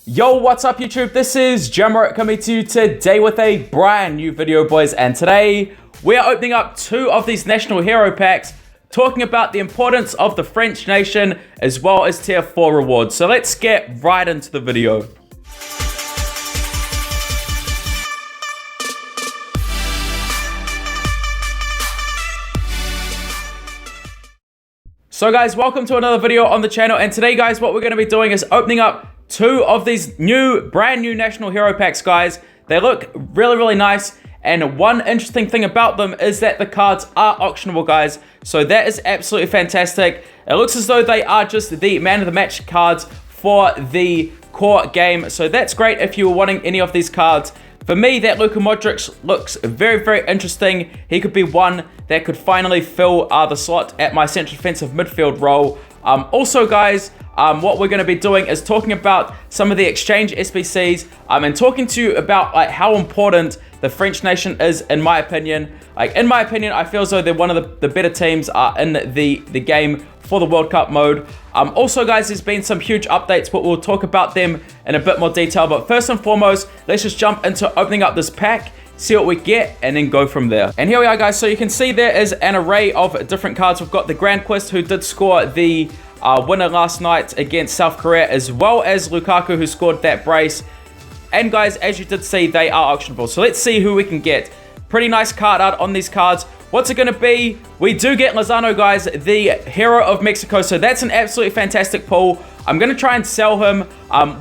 Yo, what's up YouTube? This is Jammerit coming to you today with a brand new video, boys. And today we are opening up 2 of these national hero packs, talking about the importance of the French nation as well as tier 4 rewards. So let's get right into the video. So guys, welcome to another video on the channel, and today guys, what we're going to be doing is opening up 2 of these brand new national hero packs, guys. They look really nice, and one interesting thing about them is that the cards are auctionable, guys. So that is absolutely fantastic. It looks as though they are just the man of the match cards for the core game, so that's great if you were wanting any of these cards. For me, that Luka Modric looks very interesting. He could be one that could finally fill the slot at my central defensive midfield role. Also, guys, what we're going to be doing is talking about some of the exchange SBCs and talking to you about how important the French nation is, in my opinion. In my opinion, I feel as though they're one of the better teams in the game for the World Cup mode. Also, guys, there's been some huge updates, but we'll talk about them in a bit more detail. But first and foremost, let's just jump into opening up this pack, see what we get, and then go from there. And here we are, guys. So you can see there is an array of different cards. We've got the Grandquist, who did score the winner last night against South Korea, as well as Lukaku, who scored that brace. And guys, as you did see, they are auctionable. So let's see who we can get. Pretty nice card art on these cards. What's it going to be? We do get Lozano, guys, the hero of Mexico. So that's an absolutely fantastic pull. I'm going to try and sell him.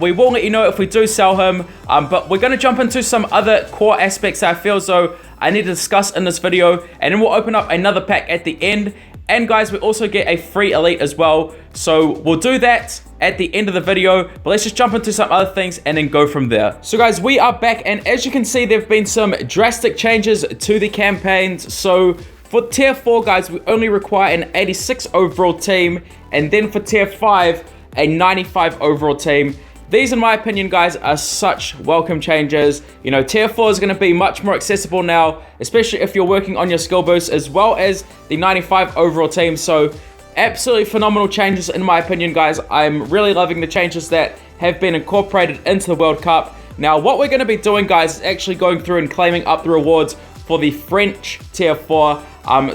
We will let you know if we do sell him. But we're going to jump into some other core aspects that I feel as though I need to discuss in this video. And then we'll open up another pack at the end. And guys, we also get a free elite as well. So we'll do that at the end of the video. But let's just jump into some other things and then go from there. So guys, we are back. And as you can see, there have been some drastic changes to the campaigns. So for tier 4, guys, we only require an 86 overall team. And then for tier 5, a 95 overall team. These, in my opinion, guys, are such welcome changes. You know, tier 4 is going to be much more accessible now, especially if you're working on your skill boost, as well as the 95 overall team. So absolutely phenomenal changes, in my opinion, guys. I'm really loving the changes that have been incorporated into the World Cup. Now, what we're going to be doing, guys, is actually going through and claiming up the rewards for the French tier 4.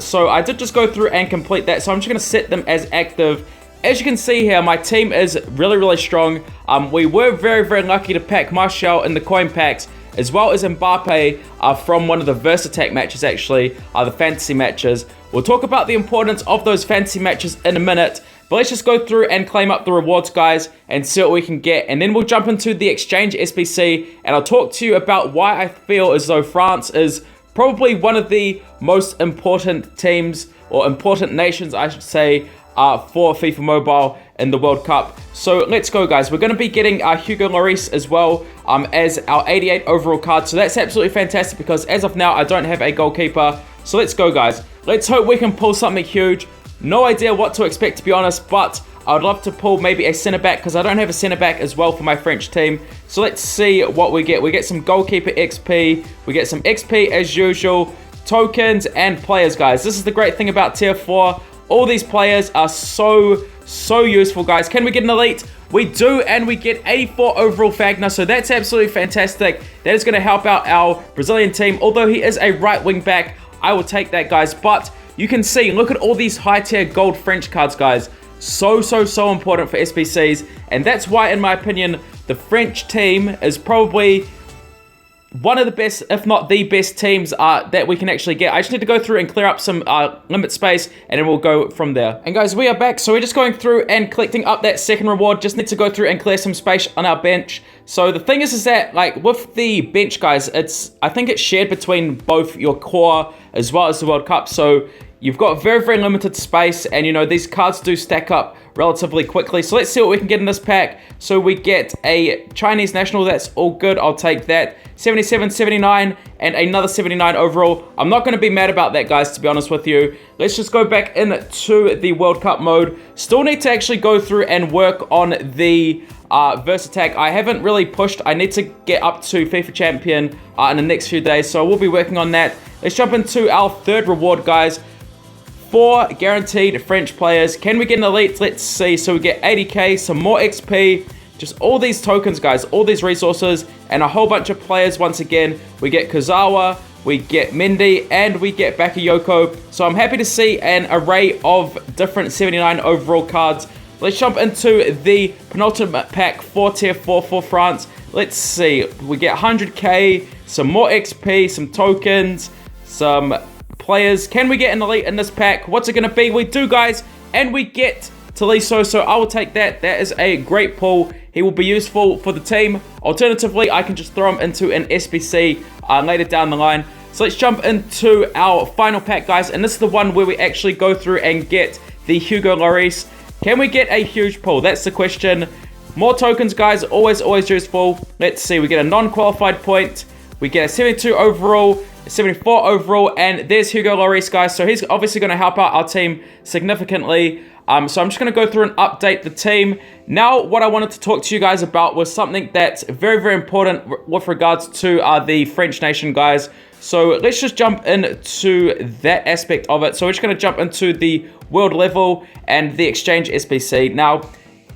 So I did just go through and complete that. So I'm just going to set them as active. As you can see here, my team is really strong. We were very lucky to pack Martial in the coin packs, as well as Mbappe from one of the Versatech matches, actually, the fantasy matches. We'll talk about the importance of those fantasy matches in a minute, but let's just go through and claim up the rewards, guys, and see what we can get. And then we'll jump into the exchange SBC, and I'll talk to you about why I feel as though France is probably one of the most important teams, or important nations, I should say, for FIFA Mobile in the World Cup. So let's go, guys. We're going to be getting Hugo Lloris as well as our 88 overall card. So that's absolutely fantastic because as of now, I don't have a goalkeeper. So let's go, guys. Let's hope we can pull something huge. No idea what to expect, to be honest, but I would love to pull maybe a centre-back because I don't have a centre-back as well for my French team. So let's see what we get. We get some goalkeeper XP. We get some XP as usual, tokens, and players, guys. This is the great thing about tier 4. All these players are so useful, guys. Can we get an elite? We do, and we get 84 overall Fagner, so that's absolutely fantastic. That is going to help out our Brazilian team. Although he is a right wing back, I will take that, guys. But you can see, look at all these high-tier gold French cards, guys. So important for SBCs, and that's why, in my opinion, the French team is probably one of the best, if not the best teams that we can actually get. I just need to go through and clear up some limit space, and then we'll go from there. And guys, we are back. So we're just going through and collecting up that second reward. Just need to go through and clear some space on our bench. So the thing is that, like, with the bench, guys, I think it's shared between both your core as well as the World Cup. So you've got very limited space, and you know, these cards do stack up relatively quickly. So let's see what we can get in this pack. So we get a Chinese national. That's all good. I'll take that. 77, 79, and another 79 overall. I'm not going to be mad about that, guys, to be honest with you. Let's just go back into the World Cup mode. Still need to actually go through and work on the Versatech. I haven't really pushed. I need to get up to FIFA Champion in the next few days, so we'll be working on that. Let's jump into our third reward, guys. 4 guaranteed French players. Can we get an elite? Let's see. So we get 80k, some more XP, just all these tokens, guys, all these resources, and a whole bunch of players once again. We get Kozawa, we get Mendy, and we get Bakayoko. So I'm happy to see an array of different 79 overall cards. Let's jump into the penultimate pack for Tier 4 for France. Let's see, we get 100k, some more XP, some tokens, some players. Can we get an elite in this pack? What's it going to be? We do, guys, and we get Taliso, so I will take that. That is a great pull. He will be useful for the team. Alternatively, I can just throw him into an SBC later down the line. So let's jump into our final pack, guys, and this is the one where we actually go through and get the Hugo Lloris. Can we get a huge pull? That's the question. More tokens, guys, always useful. Let's see, we get a non-qualified point. We get a 72 overall, a 74 overall, and there's Hugo Lloris, guys. So he's obviously going to help out our team significantly. So I'm just going to go through and update the team. Now, what I wanted to talk to you guys about was something that's very important with regards to the French nation, guys. So let's just jump into that aspect of it. So we're just going to jump into the world level and the exchange SBC. Now,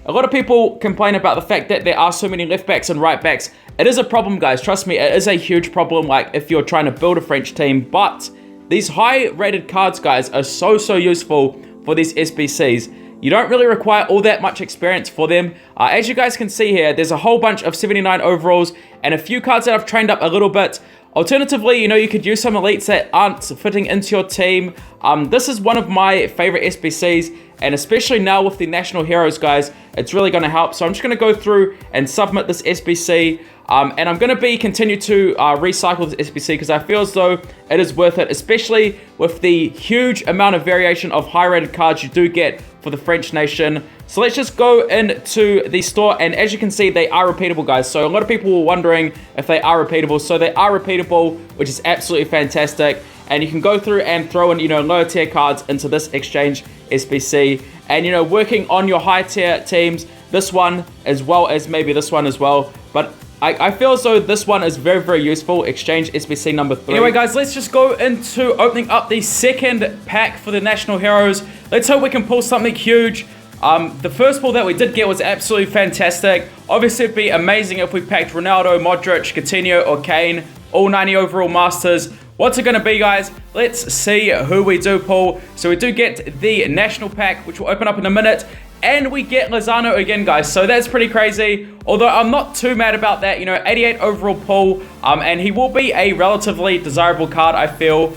a lot of people complain about the fact that there are so many left backs and right backs. It is a problem, guys. Trust me, it is a huge problem, like if you're trying to build a French team. But these high rated cards, guys, are so useful for these SBCs. You don't really require all that much experience for them. As you guys can see here, there's a whole bunch of 79 overalls and a few cards that I've trained up a little bit. Alternatively, you know, you could use some elites that aren't fitting into your team. This is one of my favorite SBCs, and especially now with the national heroes, guys, it's really going to help. So I'm just going to go through and submit this SBC, and I'm going to continue to recycle this SBC because I feel as though it is worth it, especially with the huge amount of variation of high-rated cards you do get for the French nation. So let's just go into the store, and as you can see, they are repeatable, guys. So a lot of people were wondering if they are repeatable. So they are repeatable, which is absolutely fantastic. And you can go through and throw in, you know, lower tier cards into this exchange SBC. And, you know, working on your high tier teams, this one as well as maybe this one as well. But I feel as though this one is very useful. Exchange SBC number 3. Anyway, guys, let's just go into opening up the second pack for the national heroes. Let's hope we can pull something huge. The first pull that we did get was absolutely fantastic. Obviously, it'd be amazing if we packed Ronaldo, Modric, Coutinho, or Kane, all 90 overall masters. What's it going to be, guys? Let's see who we do pull. So we do get the national pack, which will open up in a minute. And we get Lozano again, guys. So that's pretty crazy. Although I'm not too mad about that. You know, 88 overall pull. And he will be a relatively desirable card, I feel,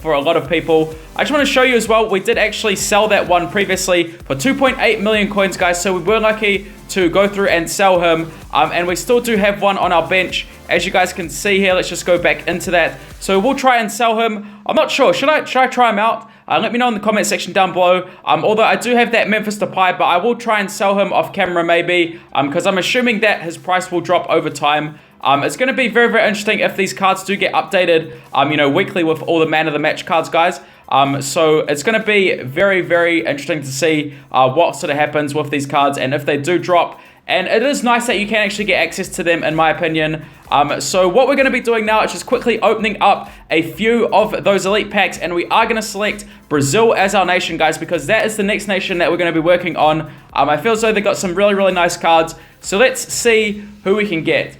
for a lot of people. I just want to show you as well, we did actually sell that one previously for 2.8 million coins, guys. So we were lucky to go through and sell him. And we still do have one on our bench. As you guys can see here, let's just go back into that. So we'll try and sell him. I'm not sure. Should I try him out? Let me know in the comment section down below. Although I do have that Memphis Depay, but I will try and sell him off camera maybe, because I'm assuming that his price will drop over time. It's going to be very interesting if these cards do get updated, you know, weekly with all the man of the match cards, guys. So it's going to be very interesting to see what sort of happens with these cards and if they do drop. And it is nice that you can actually get access to them, in my opinion. So what we're going to be doing now is just quickly opening up a few of those elite packs, and we are going to select Brazil as our nation, guys, because that is the next nation that we're going to be working on. I feel as though they got some really nice cards. So let's see who we can get.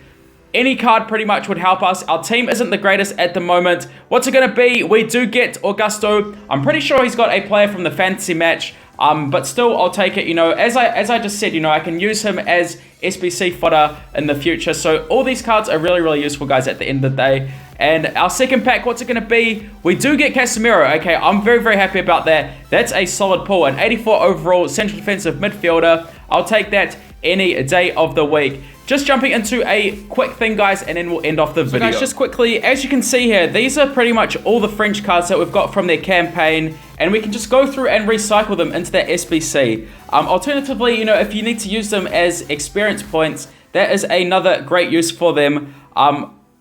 Any card pretty much would help us. Our team isn't the greatest at the moment. What's it going to be? We do get Augusto. I'm pretty sure he's got a player from the fantasy match. But still, I'll take it. You know, as I just said, you know, I can use him as SBC fodder in the future. So all these cards are really useful, guys, at the end of the day. And our second pack, what's it going to be? We do get Casemiro. Okay, I'm very happy about that. That's a solid pull. An 84 overall central defensive midfielder. I'll take that any day of the week. Just jumping into a quick thing, guys, and then we'll end off the video. Guys, just quickly, as you can see here, these are pretty much all the French cards that we've got from their campaign, and we can just go through and recycle them into that SBC. Alternatively, you know, if you need to use them as experience points, that is another great use for them.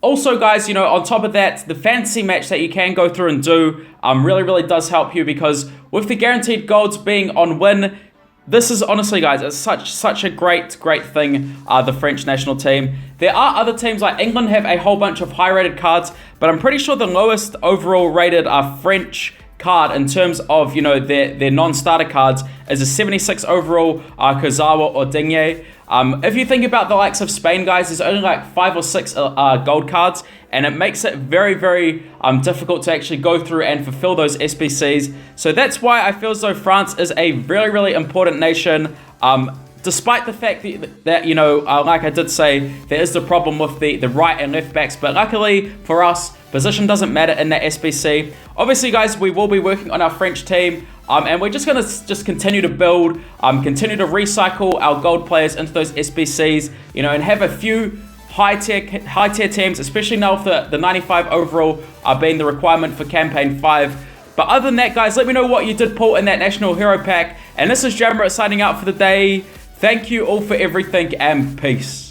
Also, guys, you know, on top of that, the fantasy match that you can go through and do really does help you, because with the guaranteed golds being on win, this is honestly, guys, it's such a great thing, the French national team. There are other teams like England have a whole bunch of high-rated cards, but I'm pretty sure the lowest overall rated French card in terms of, you know, their non-starter cards is a 76 overall Kozawa or Digne. If you think about the likes of Spain, guys, there's only like 5 or 6 gold cards, and it makes it very, very difficult to actually go through and fulfill those SBCs. So that's why I feel as though France is a really, really important nation. Despite the fact that you know, like I did say, there is the problem with the right and left backs, but luckily for us, position doesn't matter in that SBC. Obviously, guys, we will be working on our French team, and we're just going to continue to build, continue to recycle our gold players into those SBCs, you know, and have a few high tier teams, especially now with the 95 overall being the requirement for campaign 5. But other than that, guys, let me know what you did pull in that National Hero Pack. And this is Jammerit signing out for the day. Thank you all for everything, and peace.